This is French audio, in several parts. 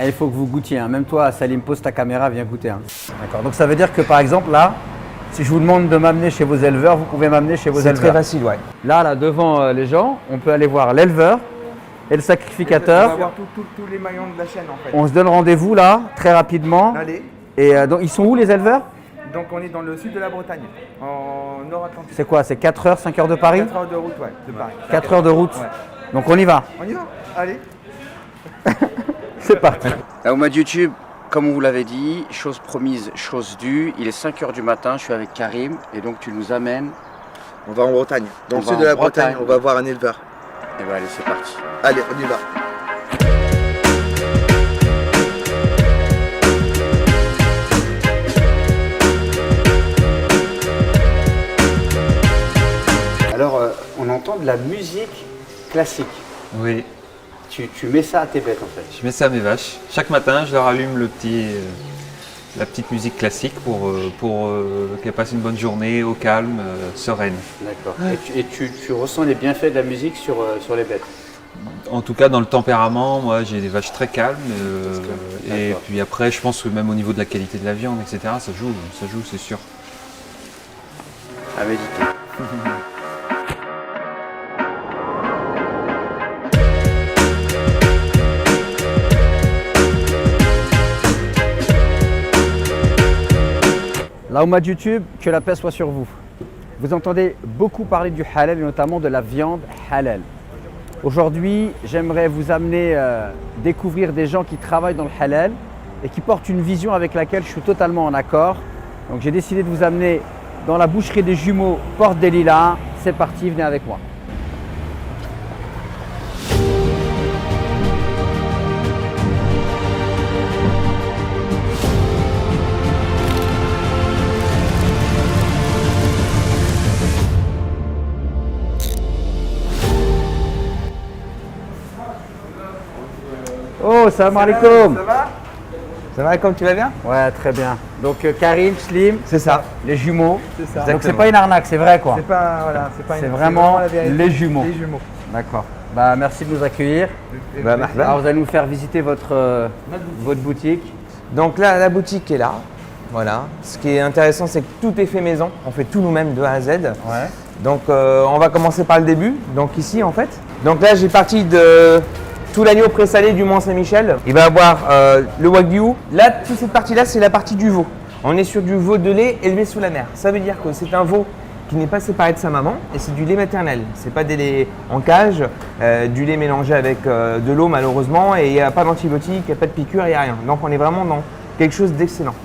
il faut que vous goûtiez. Hein. Même toi, Salim, pose ta caméra, viens goûter. Hein. D'accord. Donc ça veut dire que par exemple là, si je vous demande de m'amener chez vos éleveurs, vous pouvez m'amener chez vos éleveurs. C'est très facile, ouais. Là, devant les gens, on peut aller voir l'éleveur et le sacrificateur. On va voir tous les maillons de la chaîne en fait. On se donne rendez-vous là, très rapidement. Allez. Et donc, ils sont où les éleveurs? Donc on est dans le sud de la Bretagne, en Nord-Atlantique. C'est quoi? C'est 4 heures, 5 heures de Paris? 4 heures de route, ouais, de Paris. 4 heures de route. Ouais. Donc on y va. On y va? Allez. C'est parti. Au mois de YouTube, comme on vous l'avait dit, chose promise, chose due. Il est 5 heures du matin, je suis avec Karim et donc tu nous amènes. On va en Bretagne. Dans On le va sud de en la Bretagne, Bretagne. on va voir un éleveur. Et ben allez, c'est parti. Allez, on y va. Alors, on entend de la musique classique. Oui, Tu mets ça à tes bêtes en fait. je mets ça à mes vaches. Chaque matin, je leur allume la petite musique classique pour qu'elles passent une bonne journée au calme, sereine. D'accord. Et tu ressens les bienfaits de la musique sur les bêtes. En tout cas, dans le tempérament, moi, j'ai des vaches très calmes. Et D'accord. puis après, je pense que même au niveau de la qualité de la viande, etc., ça joue, c'est sûr. À méditer. Là au mois de YouTube, que la paix soit sur vous. Vous entendez beaucoup parler du halal et notamment de la viande halal. Aujourd'hui, j'aimerais vous amener découvrir des gens qui travaillent dans le halal et qui portent une vision avec laquelle je suis totalement en accord. Donc j'ai décidé de vous amener dans la boucherie des jumeaux Porte des Lilas. C'est parti, venez avec moi. Oh, salam alaikum. Ça va? Ça va, comme tu vas bien? Ouais, très bien. Donc Karim, Slim, C'est ça. les jumeaux. C'est ça. Donc c'est pas une arnaque, c'est vrai quoi. C'est pas, voilà, c'est pas C'est une- vraiment la vérité. les jumeaux. Les jumeaux. D'accord. Bah, merci de nous accueillir. Bah, marhaba. Alors vous allez nous faire visiter votre boutique. Donc là, la boutique est là. Voilà. Ce qui est intéressant, c'est que tout est fait maison. On fait tout nous-mêmes de A à Z. Ouais. Donc on va commencer par le début. Donc ici en fait. Donc là, j'ai parti de tout l'agneau présalé du Mont-Saint-Michel. Il va avoir le wagyu. Là, toute cette partie-là, c'est la partie du veau. On est sur du veau de lait élevé sous la mer. Ça veut dire que c'est un veau qui n'est pas séparé de sa maman et c'est du lait maternel. C'est pas des laits en cage, du lait mélangé avec de l'eau malheureusement et il n'y a pas d'antibiotiques, il n'y a pas de piqûres, il n'y a rien. Donc on est vraiment dans quelque chose d'excellent.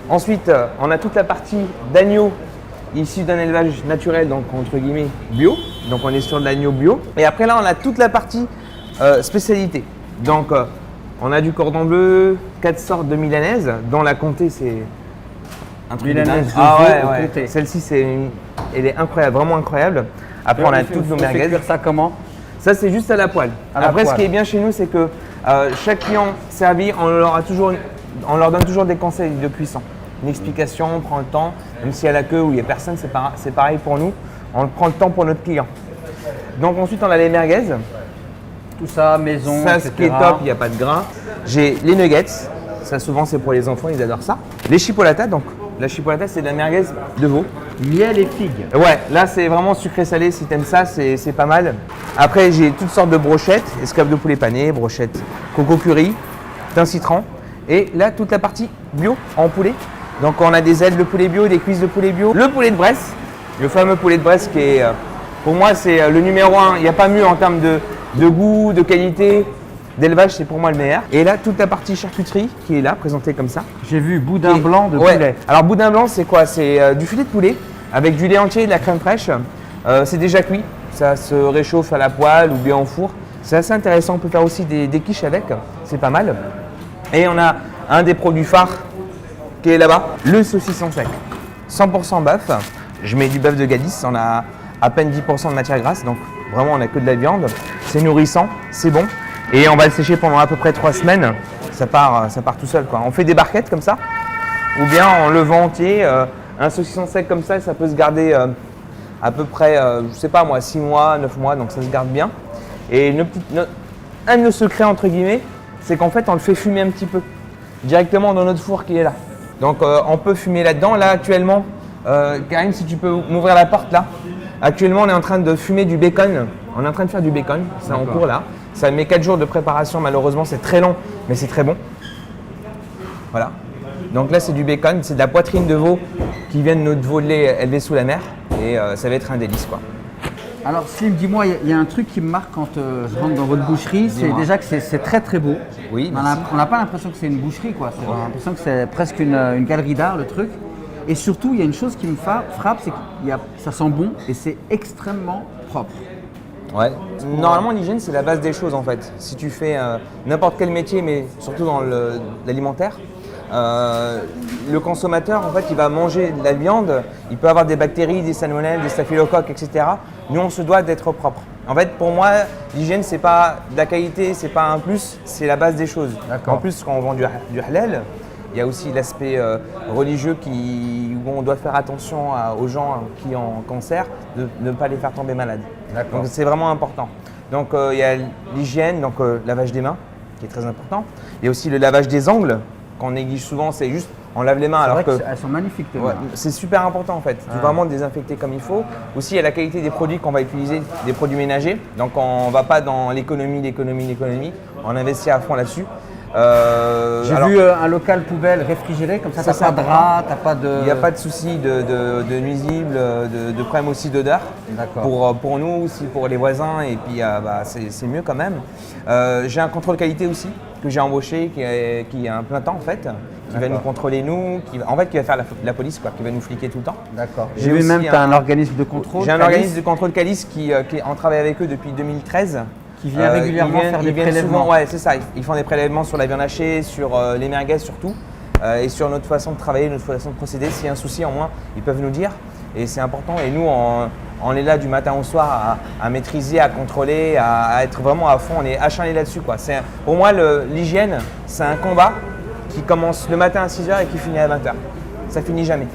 Ensuite, on a toute la partie d'agneau issu d'un élevage naturel, donc entre guillemets bio. Donc on est sur de l'agneau bio. Et après là, on a toute la partie spécialité. Donc on a du cordon bleu, 4 sortes de milanaises, dont la comté c'est un truc de Milanaise dingue. de Ah veau ouais, au ouais. comté. Celle-ci elle est incroyable, vraiment incroyable. Après on a toutes nos On fait merguez. cuire ça comment? Ça, c'est juste à la poêle. À la Après, poêle. ce qui est bien chez nous, c'est que chaque client servi, on leur donne toujours des conseils de cuisson. Une explication, on prend le temps. Même s'il y a la queue ou il n'y a personne, c'est pareil pour nous. On prend le temps pour notre client. Donc ensuite, on a les merguez. Tout ça, maison, Ça, etc. ce qui est top, il n'y a pas de gras. J'ai les nuggets. Ça, souvent, c'est pour les enfants, ils adorent ça. Les chipolatas, donc la chipolata, c'est de la merguez de veau. Miel et figues. Ouais, là c'est vraiment sucré-salé, si t'aimes ça, c'est pas mal. Après j'ai toutes sortes de brochettes, escalope de poulet pané, brochettes coco curry, thym citron. Et là toute la partie bio en poulet. Donc on a des ailes de poulet bio, des cuisses de poulet bio. Le poulet de Bresse, le fameux poulet de Bresse qui est, pour moi c'est le numéro 1. Il n'y a pas mieux en termes de goût, de qualité, d'élevage, c'est pour moi le meilleur. Et là toute la partie charcuterie qui est là, présentée comme ça. J'ai vu boudin Et- blanc de ouais. poulet. Alors boudin blanc c'est quoi? C'est du filet de poulet avec du lait entier et de la crème fraîche. C'est déjà cuit, ça se réchauffe à la poêle ou bien au four. C'est assez intéressant, on peut faire aussi des quiches avec, c'est pas mal. Et on a un des produits phares qui est là-bas, le saucisson sec. 100% bœuf, je mets du bœuf de Gadis, on a à peine 10% de matière grasse, donc vraiment on n'a que de la viande. C'est nourrissant, c'est bon. Et on va le sécher pendant à peu près 3 semaines, ça part tout seul, quoi. On fait des barquettes comme ça, ou bien on le vend entier. Un saucisson sec comme ça peut se garder à peu près, je sais pas moi, 6 mois, 9 mois, donc ça se garde bien. Et un de nos secrets, entre guillemets, c'est qu'en fait, on le fait fumer un petit peu, directement dans notre four qui est là. Donc, on peut fumer là-dedans. Là, actuellement, Karim, si tu peux m'ouvrir la porte là. Actuellement, on est en train de fumer du bacon. On est en train de faire du bacon, c'est en cours là. Ça met 4 jours de préparation, malheureusement, c'est très long, mais c'est très bon. Voilà. Donc là, c'est du bacon, c'est de la poitrine de veau qui vient de notre veau de lait élevé sous la mer. Et ça va être un délice, quoi. Alors Slim, dis-moi, il y a un truc qui me marque quand je rentre dans votre boucherie, c'est déjà que c'est très très beau. Oui, on n'a pas l'impression que c'est une boucherie, quoi. On a l'impression que c'est presque une galerie d'art, le truc. Et surtout, il y a une chose qui me frappe, c'est que ça sent bon et c'est extrêmement propre. Ouais. Normalement, l'hygiène, c'est la base des choses en fait. Si tu fais n'importe quel métier, mais surtout dans l'alimentaire, le consommateur, en fait, il va manger de la viande, il peut avoir des bactéries, des salmonelles, des staphylocoques, etc. Nous, on se doit d'être propre. En fait, pour moi, l'hygiène, c'est pas de la qualité, c'est pas un plus, c'est la base des choses. En plus, quand on vend du halal, il y a aussi l'aspect religieux où on doit faire attention aux gens qui ont cancer, de ne pas les faire tomber malades. Donc c'est vraiment important. Donc il y a l'hygiène, donc lavage des mains, qui est très important. Il y a aussi le lavage des ongles, qu'on néglige souvent, c'est juste on lave les mains. Alors que elles sont magnifiques. c'est super important en fait, de vraiment désinfecter comme il faut. Aussi il y a la qualité des produits qu'on va utiliser, des produits ménagers. Donc on ne va pas dans l'économie, on investit à fond là-dessus. J'ai vu un local poubelle réfrigéré, comme ça, t'as pas de drap, t'as pas de… Il n'y a pas de souci de nuisibles, de problème aussi d'odeur. Pour nous, aussi pour les voisins, et puis c'est mieux quand même. J'ai un contrôle qualité aussi, que j'ai embauché, qui est un plein temps en fait, qui va nous contrôler nous, qui va faire la police, quoi, qui va nous fliquer tout le temps. D'accord. J'ai vu même, tu as un organisme de contrôle. J'ai un organisme de contrôle Calis on travaille avec eux depuis 2013. Qui vient régulièrement faire des prélèvements. Souvent, ouais, c'est ça. Ils font des prélèvements sur la viande hachée, sur les merguez surtout, et sur notre façon de travailler, notre façon de procéder. S'il y a un souci, en moins, ils peuvent nous dire. Et c'est important. Et nous, on est là du matin au soir à maîtriser, à contrôler, à être vraiment à fond. On est acharné là-dessus, quoi. Pour moi, l'hygiène, c'est un combat qui commence le matin à 6h et qui finit à 20h. Ça finit jamais.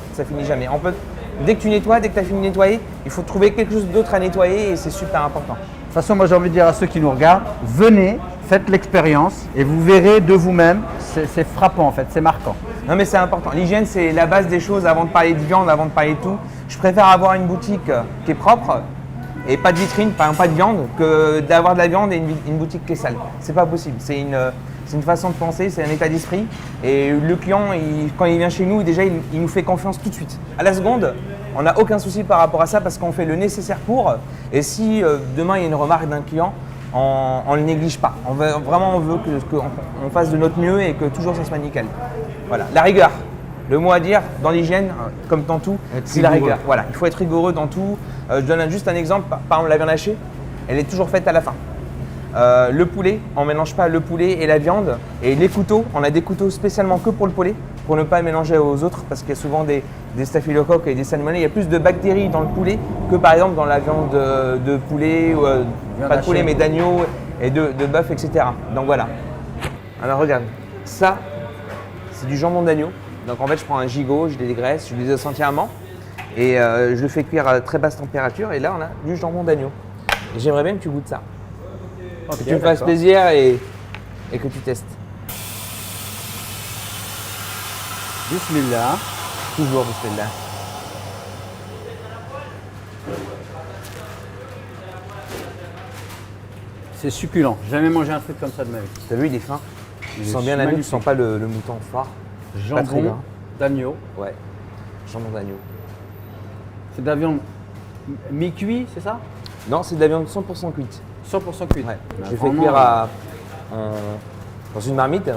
Dès que tu nettoies, dès que tu as fini de nettoyer, il faut trouver quelque chose d'autre à nettoyer et c'est super important. De toute façon, moi j'ai envie de dire à ceux qui nous regardent, venez, faites l'expérience et vous verrez de vous-même, c'est frappant en fait, c'est marquant. Non mais c'est important, l'hygiène c'est la base des choses avant de parler de viande, avant de parler de tout. Je préfère avoir une boutique qui est propre et pas de vitrine, par exemple pas de viande, que d'avoir de la viande et une boutique qui est sale. C'est pas possible, c'est une façon de penser, c'est un état d'esprit. Et le client, quand il vient chez nous, déjà il nous fait confiance tout de suite. À la seconde, on n'a aucun souci par rapport à ça parce qu'on fait le nécessaire pour. Et si demain il y a une remarque d'un client, on ne le néglige pas. On veut qu'on fasse de notre mieux et que toujours ça soit nickel. Voilà, la rigueur. Le mot à dire dans l'hygiène, comme dans tout, c'est la rigueur. Voilà, il faut être rigoureux dans tout. Je donne juste un exemple. Par exemple, la viande hachée, elle est toujours faite à la fin. Le poulet, on ne mélange pas le poulet et la viande. Et les couteaux, on a des couteaux spécialement que pour le poulet, pour ne pas mélanger aux autres, parce qu'il y a souvent des staphylocoques et des salmonelles. Il y a plus de bactéries dans le poulet que par exemple dans la viande de poulet, pas de poulet mais d'agneau et de bœuf, etc. Donc voilà. Alors regarde, ça c'est du jambon d'agneau. Donc en fait je prends un gigot, je les dégraisse, je les désosse entièrement et je le fais cuire à très basse température et là on a du jambon d'agneau. J'aimerais bien que tu goûtes ça. Que tu me fasses plaisir et que tu testes. Bismillah. Toujours bismillah. C'est succulent. J'ai jamais mangé un truc comme ça de ma vie. T'as vu, il est fin. Tu sens bien l'agneau, tu sens pas le mouton fort. Jambon d'agneau. Ouais, jambon d'agneau. C'est de la viande mi-cuit, c'est ça? Non, c'est de la viande 100% cuite. 100% cuite. Ouais. J'ai fait cuire dans une marmite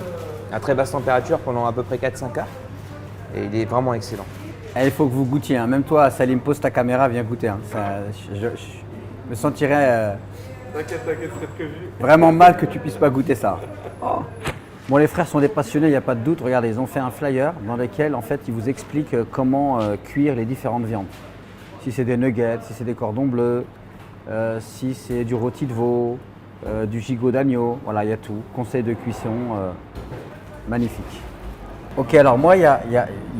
à très basse température pendant à peu près 4-5 heures. Et il est vraiment excellent. Et il faut que vous goûtiez. Même toi, Salim, pose ta caméra, viens goûter. Je me sentirais vraiment mal que tu puisses pas goûter ça. Oh. Bon, les frères sont des passionnés, il n'y a pas de doute. Regardez, ils ont fait un flyer dans lequel en fait, ils vous expliquent comment cuire les différentes viandes. Si c'est des nuggets, si c'est des cordons bleus, si c'est du rôti de veau, du gigot d'agneau, voilà, il y a tout. Conseil de cuisson magnifique. Ok, alors moi, il y a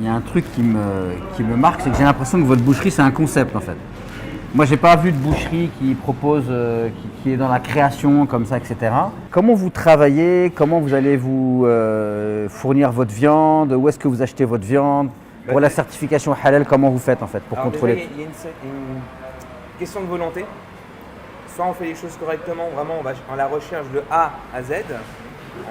un truc qui me marque, c'est que j'ai l'impression que votre boucherie, c'est un concept en fait. Moi, j'ai pas vu de boucherie qui propose, qui est dans la création comme ça, etc. Comment vous travaillez? Comment vous allez vous fournir votre viande? Où est-ce que vous achetez votre viande? Pour la certification halal, comment vous faites en fait pour Alors contrôler? déjà, il y a une question de volonté. Soit on fait les choses correctement, vraiment on va en la recherche de A à Z.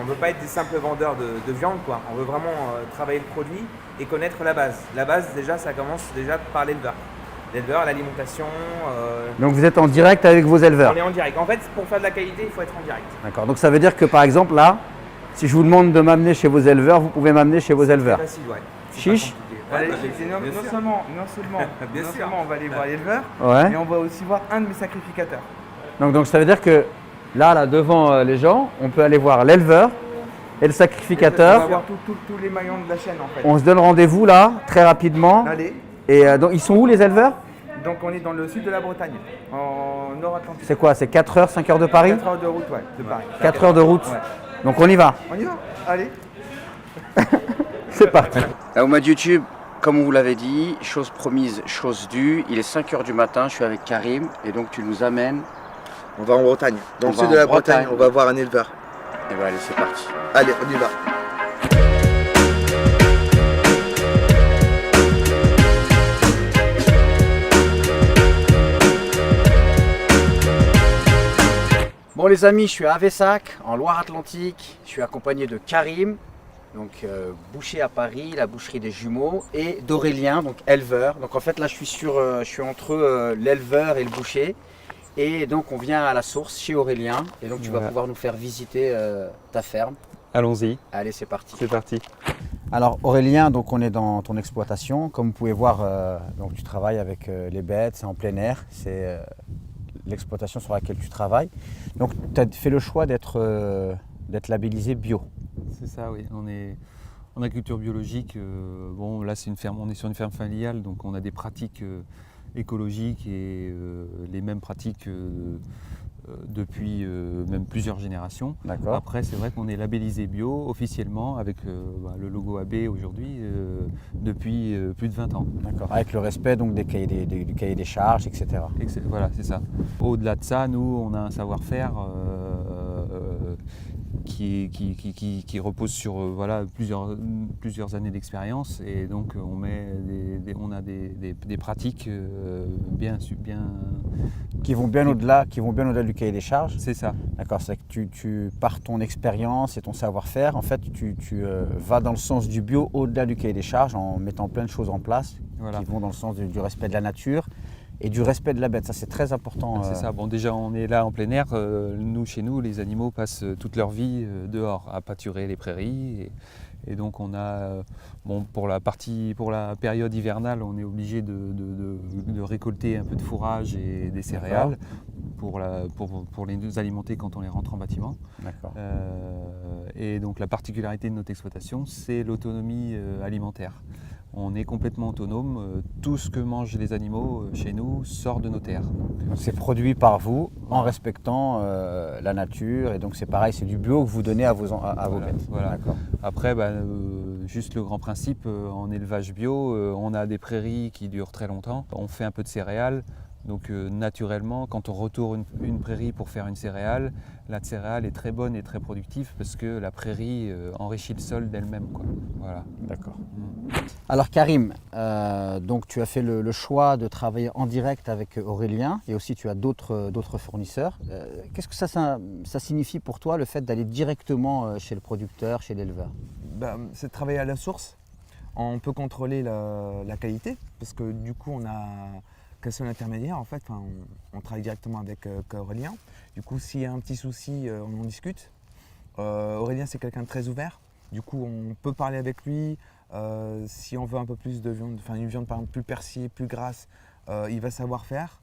On ne veut pas être des simples vendeurs de viande, quoi. On veut vraiment travailler le produit et connaître la base. La base, déjà, ça commence déjà par l'éleveur. L'éleveur, l'alimentation. Donc vous êtes en direct avec vos éleveurs? On est en direct. En fait, pour faire de la qualité, il faut être en direct. D'accord. Donc ça veut dire que par exemple là, si je vous demande de m'amener chez vos éleveurs, vous pouvez m'amener chez vos éleveurs? C'est facile, ouais. C'est Chiche? pas compliqué. Allez, Ouais, non seulement on va aller voir l'éleveur, Ouais. mais on va aussi voir un de mes sacrificateurs. Donc ça veut dire que là devant les gens, on peut aller voir l'éleveur et le On va sacrificateur. voir tous les maillons de la chaîne en fait. On se donne rendez-vous là, très rapidement. Allez, Et donc ils sont où les éleveurs? donc on est dans le sud de la Bretagne, en Nord-Atlantique. C'est quoi? C'est 4 heures, 5 heures de Paris? 4 heures de route, ouais, de Paris. 4 heures de route. Ouais. Donc on y va. On y va? Allez. C'est parti. Au mode YouTube, comme on vous l'avait dit, chose promise, chose due. Il est 5 h du matin, je suis avec Karim et donc tu nous amènes. On va en Bretagne. Dans On le va sud de en la Bretagne, Bretagne. on va voir un éleveur. Et ben allez, c'est parti. Allez, on y va. Bon les amis, je suis à Avessac, en Loire-Atlantique. Je suis accompagné de Karim, donc boucher à Paris, la boucherie des jumeaux, et d'Aurélien, donc éleveur. Donc en fait là je suis entre l'éleveur et le boucher. Et donc on vient à la source chez Aurélien. Et donc tu vas Voilà. pouvoir nous faire visiter ta ferme. Allons-y, Allez, c'est parti. c'est parti. Alors Aurélien, donc on est dans ton exploitation. Comme vous pouvez voir, donc tu travailles avec les bêtes, c'est en plein air. C'est l'exploitation sur laquelle tu travailles. Donc tu as fait le choix d'être labellisé bio. C'est ça, oui. On est en agriculture biologique. Bon, là, c'est une ferme. On est sur une ferme familiale, donc on a des pratiques écologiques et les mêmes pratiques depuis même plusieurs générations. D'accord. Après, c'est vrai qu'on est labellisé bio officiellement avec le logo AB aujourd'hui depuis plus de 20 ans. D'accord. Avec le respect donc du cahier des charges, etc. Voilà, c'est ça. Au-delà de ça, nous, on a un savoir-faire qui repose sur voilà, plusieurs années d'expérience et donc on a des pratiques bien. Qui vont bien au-delà du cahier des charges. C'est ça. D'accord. C'est que tu par ton expérience et ton savoir-faire, en fait, tu vas dans le sens du bio au-delà du cahier des charges en mettant plein de choses en place Voilà. qui vont dans le sens du respect de la nature et du respect de la bête. Ça, c'est très important. C'est ça. Bon, déjà, on est là en plein air. Chez nous, les animaux passent toute leur vie dehors à pâturer les prairies. Et donc, on a, pour la période hivernale, on est obligé de récolter un peu de fourrage et des céréales pour les alimenter quand on les rentre en bâtiment. D'accord. Et donc, la particularité de notre exploitation, c'est l'autonomie alimentaire. On est complètement autonome. Tout ce que mangent les animaux chez nous sort de nos terres. Donc, c'est produit par vous en respectant la nature et donc c'est pareil, c'est du bio que vous donnez à vos bêtes. Voilà. D'accord. Après, juste le grand principe, en élevage bio, on a des prairies qui durent très longtemps. On fait un peu de céréales. Donc naturellement, quand on retourne une prairie pour faire une céréale, la céréale est très bonne et très productive parce que la prairie enrichit le sol d'elle-même, quoi. Voilà. D'accord. Alors Karim, donc tu as fait le choix de travailler en direct avec Aurélien et aussi tu as d'autres fournisseurs. Qu'est-ce que ça signifie pour toi le fait d'aller directement chez le producteur, chez l'éleveur? C'est de travailler à la source. On peut contrôler la qualité parce que du coup on a qu'un seul intermédiaire en fait. Enfin, on travaille directement avec Aurélien. Du coup, s'il y a un petit souci, on en discute. Aurélien, c'est quelqu'un de très ouvert. Du coup, on peut parler avec lui. Si on veut un peu plus de viande, enfin une viande par exemple plus persillée, plus grasse, il va savoir faire.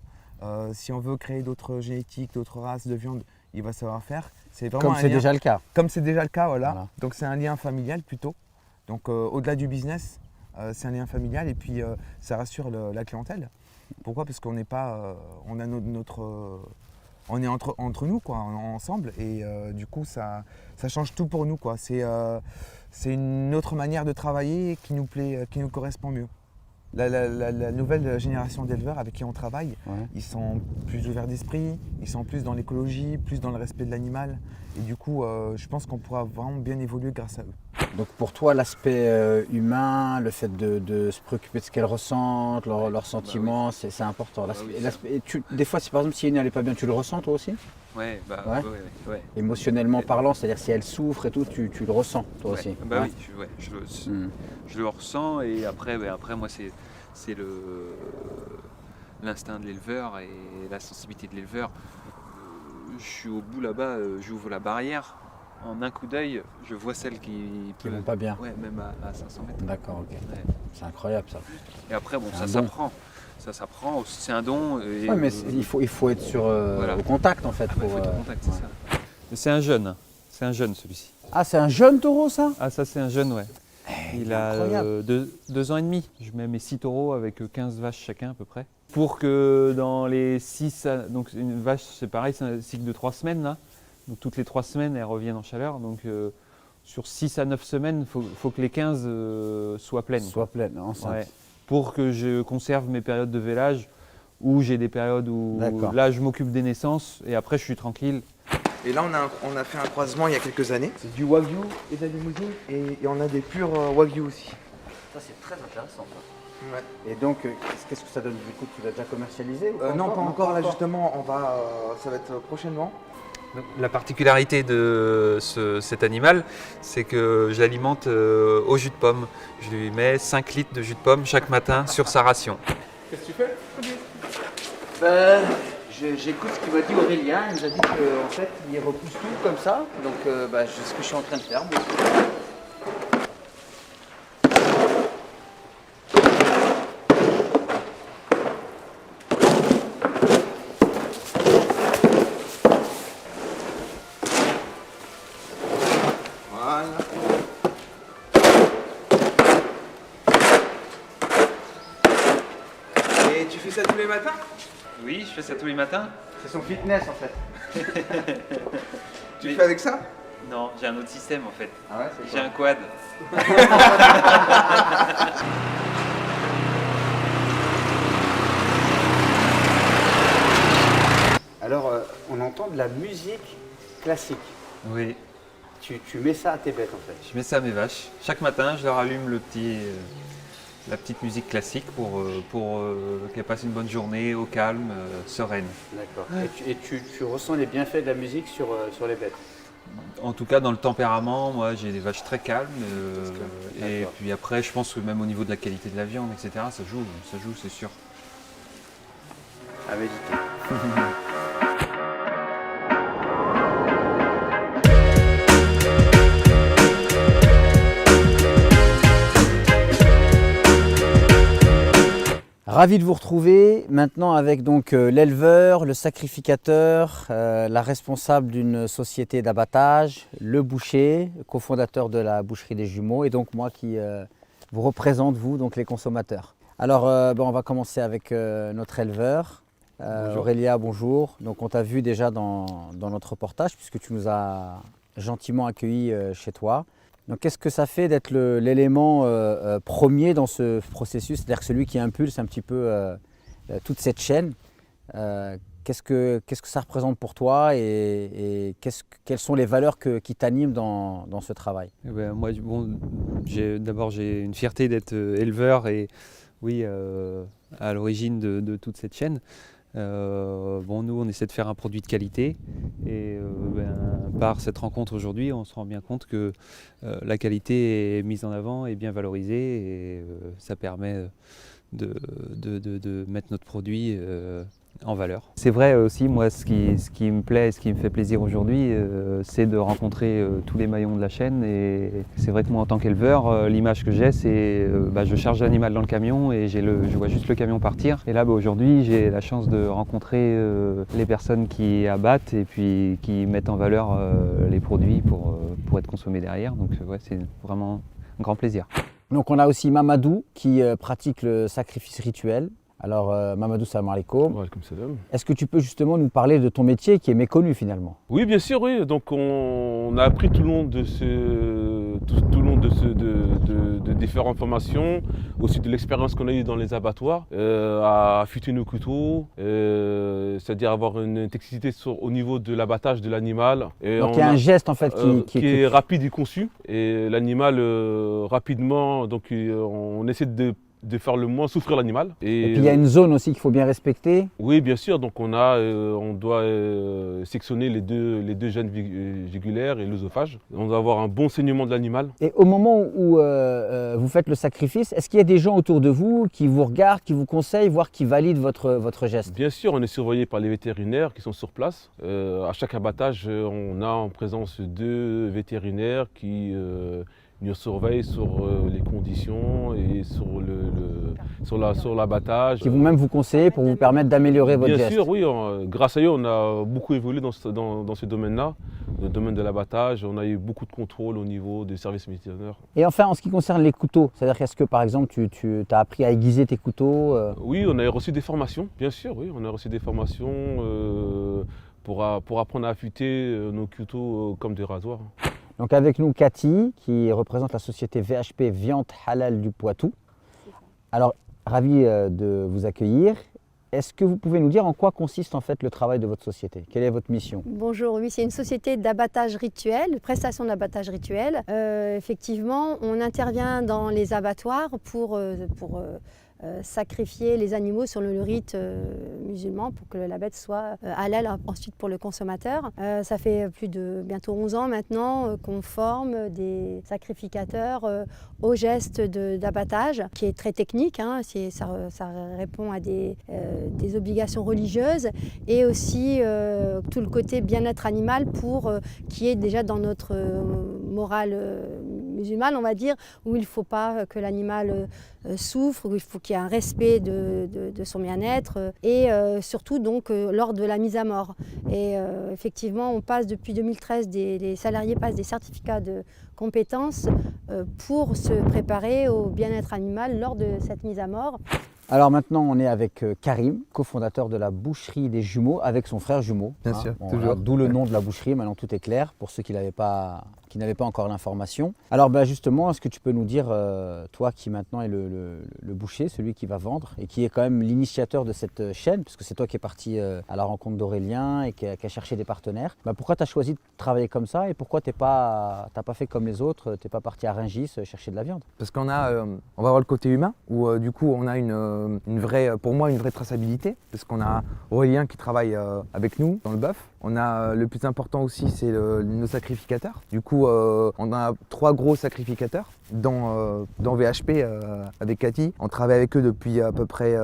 Si on veut créer d'autres génétiques, d'autres races de viande, il va savoir faire. C'est vraiment Comme c'est déjà le cas. Comme c'est déjà le cas, voilà. Voilà. Donc c'est un lien familial plutôt. Donc au-delà du business, c'est un lien familial et puis ça rassure la clientèle. Pourquoi? Parce qu'on n'est pas, on a on est entre nous quoi, ensemble et du coup ça change tout pour nous quoi. C'est une autre manière de travailler qui nous plaît, qui nous correspond mieux. La nouvelle génération d'éleveurs avec qui on travaille, Ouais. ils sont plus ouverts d'esprit, ils sont plus dans l'écologie, plus dans le respect de l'animal. Et du coup, je pense qu'on pourra vraiment bien évoluer grâce à eux. Donc pour toi, l'aspect humain, le fait de se préoccuper de ce qu'elles ressentent, leurs sentiments, c'est important. oui, Et des fois, si par exemple, si une n'est pas bien, tu le ressens toi aussi? Ouais, bah Ouais. ouais. Émotionnellement parlant, c'est-à-dire si elle souffre et tout, tu le ressens toi Ouais, aussi. bah Ouais. oui, Hmm. je le ressens et après moi c'est l'instinct de l'éleveur et la sensibilité de l'éleveur. Je suis au bout là-bas, j'ouvre la barrière, en un coup d'œil, je vois celle qui Qui vont pas bien. Ouais, même à 500 mètres. D'accord, ok. Ouais. C'est incroyable ça. Et après, bon, C'est ça un don. s'apprend. Ça s'apprend, c'est un don. Et, Ouais, mais il faut être voilà. au contact en fait. Ah bah, faut être en contact, c'est ouais. ça. C'est un jeune celui-ci. Ah, c'est un jeune taureau ça? Ah, ça c'est un jeune, ouais. Il a incroyable. 2 ans et demi. Je mets mes 6 taureaux avec 15 vaches chacun à peu près. Pour que dans les 6... Donc une vache, c'est pareil, c'est un cycle de 3 semaines là. Donc toutes les 3 semaines, elles reviennent en chaleur. Donc sur 6 à 9 semaines, il faut que les 15 soient pleines. Soit pleine, enceinte. Ouais. Pour que je conserve mes périodes de vélage, où j'ai des périodes où D'accord. là je m'occupe des naissances et après je suis tranquille. Et là, on a fait un croisement il y a quelques années. C'est du Wagyu et de la limousine. Et on a des purs Wagyu aussi. Ça c'est très intéressant. Ouais. Et donc, qu'est-ce que ça donne du coup? Tu l'as déjà commercialisé ou Non, pas encore. Là, justement, ça va être prochainement. Donc, la particularité de cet animal, c'est que je l'alimente au jus de pomme. Je lui mets 5 litres de jus de pomme chaque matin sur sa ration. Qu'est-ce que tu fais? J'écoute ce qu'il m'a dit Aurélien. Il nous a dit qu'en fait, il repousse tout comme ça. Donc, c'est ce que je suis en train de faire. moi aussi. Voilà. Et tu fais ça tous les matins? Oui, je fais ça tous les matins. C'est son fitness en fait. Tu Mais- fais avec ça? Non, j'ai un autre système en fait. Ah ouais, c'est J'ai un quad. Alors, on entend de la musique classique. Oui, Tu mets ça à tes bêtes en fait. je mets ça à mes vaches. Chaque matin, je leur allume la petite musique classique pour qu'elles passent une bonne journée au calme, sereine. D'accord. Et tu ressens les bienfaits de la musique sur les bêtes. En tout cas, dans le tempérament, moi j'ai des vaches très calmes. Et D'accord. puis après, je pense que même au niveau de la qualité de la viande, etc., ça joue, c'est sûr. À méditer. Ravi de vous retrouver maintenant avec donc l'éleveur, le sacrificateur, la responsable d'une société d'abattage, le boucher, cofondateur de la boucherie des Jumeaux et donc moi qui vous représente vous, donc les consommateurs. Alors on va commencer avec notre éleveur. Aurélia, bonjour. Donc on t'a vu déjà dans notre reportage puisque tu nous as gentiment accueillis chez toi. Donc qu'est-ce que ça fait d'être l'élément premier dans ce processus, c'est-à-dire que celui qui impulse un petit peu toute cette chaîne. Qu'est-ce que ça représente pour toi et quelles sont les valeurs qui t'animent dans ce travail? Eh ben, moi, bon, d'abord j'ai une fierté d'être éleveur et oui, à l'origine de toute cette chaîne. Nous, on essaie de faire un produit de qualité et par cette rencontre aujourd'hui, on se rend bien compte que la qualité est mise en avant et bien valorisée et ça permet de mettre notre produit en valeur. C'est vrai aussi, moi, ce qui me plaît et ce qui me fait plaisir aujourd'hui, c'est de rencontrer tous les maillons de la chaîne. Et c'est vrai que moi, en tant qu'éleveur, l'image que j'ai, c'est je charge l'animal dans le camion et je vois juste le camion partir. Et là, aujourd'hui, j'ai la chance de rencontrer les personnes qui abattent et puis qui mettent en valeur les produits pour être consommés derrière. Donc, c'est vraiment un grand plaisir. Donc on a aussi Mamadou qui pratique le sacrifice rituel. Alors Mamadou, salam alaikum. Ouais, comme ça donne. Est-ce que tu peux justement nous parler de ton métier qui est méconnu finalement? Oui, bien sûr, oui. Donc on a appris tout le long de différentes formations, aussi de l'expérience qu'on a eue dans les abattoirs, à affûter nos couteaux, c'est-à-dire avoir une technicité au niveau de l'abattage de l'animal. Donc il y a un geste en fait qui est rapide et conçu. Et l'animal, rapidement, donc on essaie de faire le moins souffrir l'animal. Et puis il y a une zone aussi qu'il faut bien respecter. Oui, bien sûr. Donc on doit sectionner les deux gènes jugulaires et l'œsophage. On doit avoir un bon saignement de l'animal. Et au moment où vous faites le sacrifice, est-ce qu'il y a des gens autour de vous qui vous regardent, qui vous conseillent, voire qui valident votre geste? Bien sûr, on est surveillé par les vétérinaires qui sont sur place. À chaque abattage, on a en présence 2 vétérinaires qui nous surveillent sur les conditions et sur l'abattage. Qui vont même vous conseiller pour vous permettre d'améliorer votre geste. Bien sûr, oui. Grâce à eux, on a beaucoup évolué dans ce domaine-là, le domaine de l'abattage. On a eu beaucoup de contrôle au niveau des services vétérinaires. Et enfin, en ce qui concerne les couteaux, c'est-à-dire qu'est-ce que par exemple tu as appris à aiguiser tes couteaux Oui, on a reçu des formations, bien sûr. Oui, on a reçu des formations pour apprendre à affûter nos couteaux comme des rasoirs. Donc avec nous Cathy, qui représente la société VHP Viande Halal du Poitou. Alors, ravi de vous accueillir. Est-ce que vous pouvez nous dire en quoi consiste en fait le travail de votre société? Quelle est votre mission? Bonjour, oui, c'est une société d'abattage rituel, de prestation d'abattage rituel. Effectivement, on intervient dans les abattoirs pour sacrifier les animaux sur le rite musulman pour que la bête soit halal ensuite pour le consommateur. Ça fait plus de bientôt 11 ans maintenant qu'on forme des sacrificateurs au geste d'abattage qui est très technique, hein, ça répond à des obligations religieuses et aussi tout le côté bien-être animal qui est déjà dans notre morale musulmane, on va dire, où il ne faut pas que l'animal souffre, où il faut qu'il y ait un respect de son bien-être et surtout donc lors de la mise à mort. Et effectivement, on passe depuis 2013, les salariés passent des certificats de compétences pour se préparer au bien-être animal lors de cette mise à mort. Alors maintenant, on est avec Karim, cofondateur de la boucherie des jumeaux, avec son frère jumeau. Bien sûr, bon, toujours. D'où le nom de la boucherie, maintenant tout est clair pour ceux qui n'avaient pas encore l'information. Alors justement, est-ce que tu peux nous dire, toi qui maintenant est le boucher, celui qui va vendre et qui est quand même l'initiateur de cette chaîne, parce que c'est toi qui es parti à la rencontre d'Aurélien et qui a cherché des partenaires, pourquoi tu as choisi de travailler comme ça et pourquoi t'as pas fait comme les autres, t'es pas parti à Rungis chercher de la viande? Parce qu'on va avoir le côté humain, où du coup on a pour moi une vraie traçabilité, parce qu'on a Aurélien qui travaille avec nous dans le bœuf. On a le plus important aussi, c'est nos sacrificateurs. Du coup, on a 3 gros sacrificateurs dans VHP avec Cathy. On travaille avec eux depuis à peu près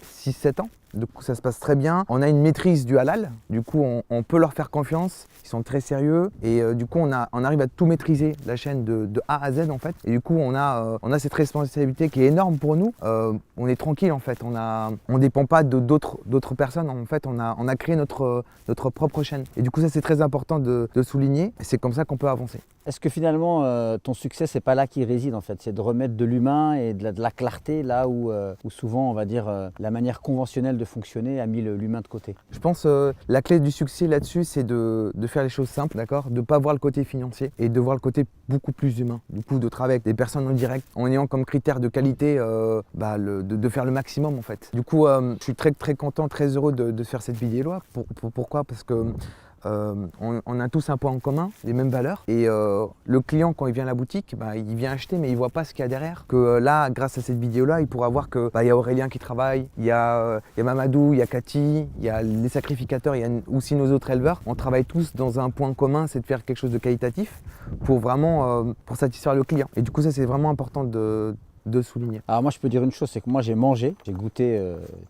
6-7 ans. Du coup, ça se passe très bien. On a une maîtrise du halal. Du coup, on peut leur faire confiance. Ils sont très sérieux. Et du coup, on arrive à tout maîtriser, la chaîne de A à Z en fait. Et du coup, on a cette responsabilité qui est énorme pour nous. On est tranquille en fait. On dépend pas d'autres personnes. En fait, on a créé notre propre chaîne. Et du coup, ça c'est très important de souligner. Et c'est comme ça qu'on peut avancer. Est-ce que finalement, ton succès, c'est pas là qu'il réside en fait? C'est de remettre de l'humain et de la clarté là où souvent, on va dire, la manière conventionnelle de fonctionner a mis l'humain de côté. Je pense la clé du succès là-dessus, c'est de faire les choses simples, d'accord, de ne pas voir le côté financier et de voir le côté beaucoup plus humain. Du coup, de travailler avec des personnes en direct en ayant comme critère de qualité de faire le maximum en fait. Du coup, je suis très très content, très heureux de faire cette vidéo-là. Pourquoi? Parce que on a tous un point en commun, les mêmes valeurs. Et le client, quand il vient à la boutique, il vient acheter, mais il ne voit pas ce qu'il y a derrière. Que là, grâce à cette vidéo-là, il pourra voir qu'il y a Aurélien qui travaille, il y a Mamadou, il y a Cathy, il y a les sacrificateurs, il y a aussi nos autres éleveurs. On travaille tous dans un point commun, c'est de faire quelque chose de qualitatif pour vraiment pour satisfaire le client. Et du coup, ça, c'est vraiment important de souligner. Alors moi je peux dire une chose, c'est que moi j'ai goûté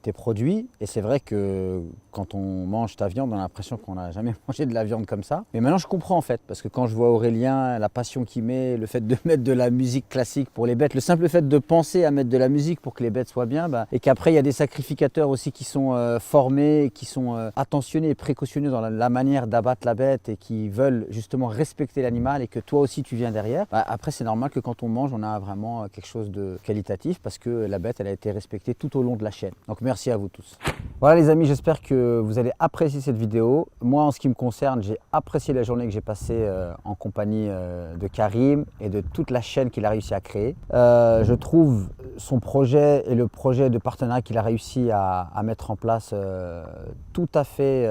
tes produits et c'est vrai que quand on mange ta viande, on a l'impression qu'on n'a jamais mangé de la viande comme ça. Mais maintenant je comprends en fait, parce que quand je vois Aurélien, la passion qu'il met, le fait de mettre de la musique classique pour les bêtes, le simple fait de penser à mettre de la musique pour que les bêtes soient bien, et qu'après il y a des sacrificateurs aussi qui sont formés, qui sont attentionnés et précautionneux dans la manière d'abattre la bête et qui veulent justement respecter l'animal et que toi aussi tu viens derrière, après c'est normal que quand on mange, on a vraiment quelque chose de qualitatif parce que la bête elle a été respectée tout au long de la chaîne. Donc merci à vous tous. Voilà les amis, j'espère que vous allez apprécier cette vidéo. Moi, en ce qui me concerne, j'ai apprécié la journée que j'ai passée en compagnie de Karim et de toute la chaîne qu'il a réussi à créer. Je trouve son projet et le projet de partenariat qu'il a réussi à mettre en place tout à fait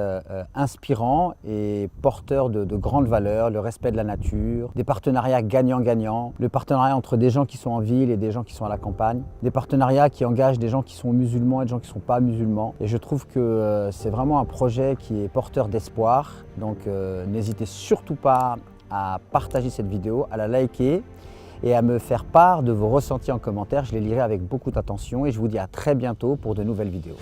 inspirant et porteur de grandes valeurs, le respect de la nature, des partenariats gagnant-gagnant, le partenariat entre des gens qui sont en ville et des gens qui sont à la campagne, des partenariats qui engagent des gens qui sont musulmans et des gens qui ne sont pas musulmans. Et je trouve que c'est vraiment un projet qui est porteur d'espoir. Donc n'hésitez surtout pas à partager cette vidéo, à la liker et à me faire part de vos ressentis en commentaire. Je les lirai avec beaucoup d'attention et je vous dis à très bientôt pour de nouvelles vidéos.